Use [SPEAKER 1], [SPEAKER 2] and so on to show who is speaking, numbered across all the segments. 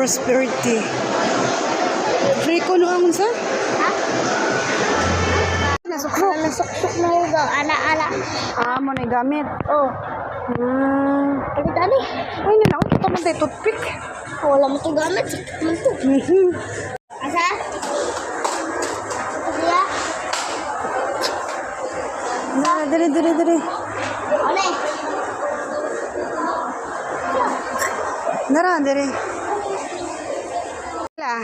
[SPEAKER 1] prosperity. Free ko noong sa?
[SPEAKER 2] Ha? Nasukso na yung ala-ala.
[SPEAKER 1] Mo na gamit.
[SPEAKER 2] Oh. Pagod ani.
[SPEAKER 1] Ay, nanaw. Ito man tayo toothpick.
[SPEAKER 2] Wala mo ito gamit. Man ito. Asa? Ito siya?
[SPEAKER 1] Dali.
[SPEAKER 2] Ole.
[SPEAKER 1] Nara, dali. Wala.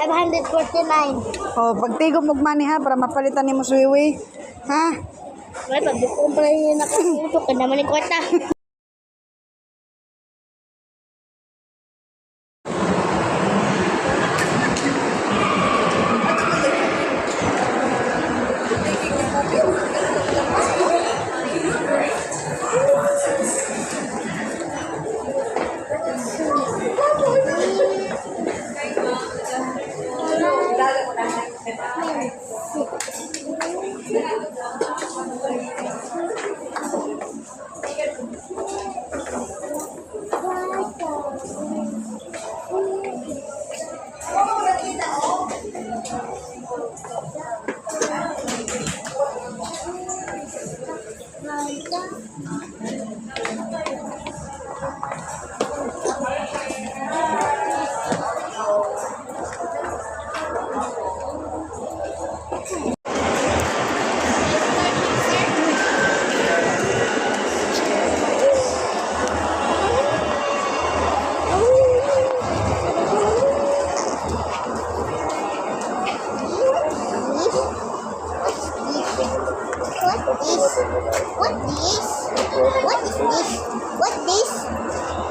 [SPEAKER 2] 549.
[SPEAKER 1] Oh, pagtigo mo money ha, para mapalitan ni mo suwiwi. Ha?
[SPEAKER 2] Wala, pag-bukong pala yung nakaputok ka naman yung kwarta.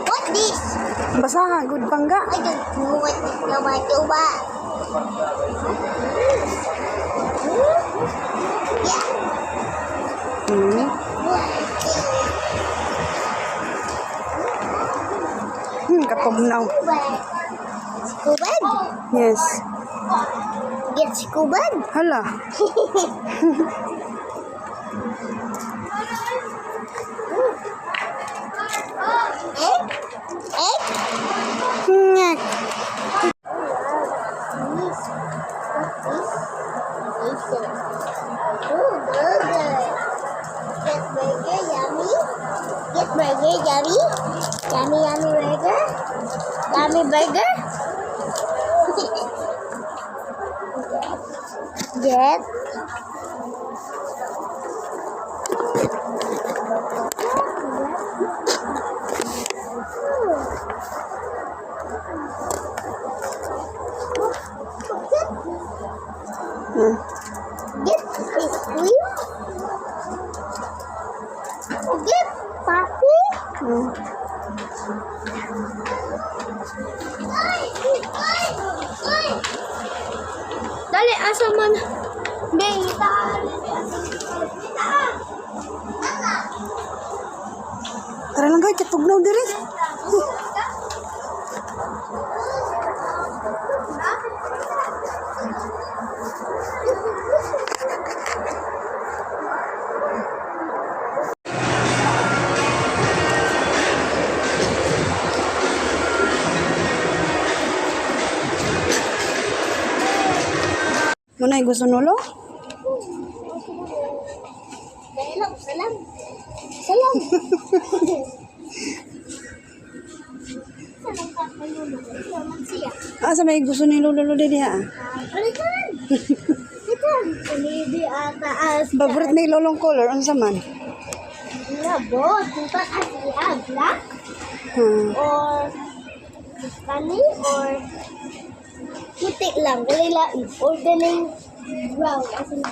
[SPEAKER 2] What this?
[SPEAKER 1] Basahan, good bangga.
[SPEAKER 2] I don't know what this naman coba.
[SPEAKER 1] Katugnaw.
[SPEAKER 2] Skubad?
[SPEAKER 1] Yes.
[SPEAKER 2] Get skubad?
[SPEAKER 1] Hala.
[SPEAKER 2] Egg?
[SPEAKER 1] Ngek.
[SPEAKER 2] Burger. Get burger, yummy. Get burger, yummy. Yummy burger. Yummy burger. Get. Get ice cream. Get puppy. Dali, asa man. Dita.
[SPEAKER 1] Tara lang guys, katugnaw diri. Muna gusto nulo?
[SPEAKER 2] Salam. Salam. Salam siya.
[SPEAKER 1] Sa may gusto ni Lolo diri ha.
[SPEAKER 2] Balikan. Ini di atas.
[SPEAKER 1] Favorite ni Lolong color unsa man?
[SPEAKER 2] Labot. Tempat Asia black or honey or putik lang. Dali lang. Or galing brown. As in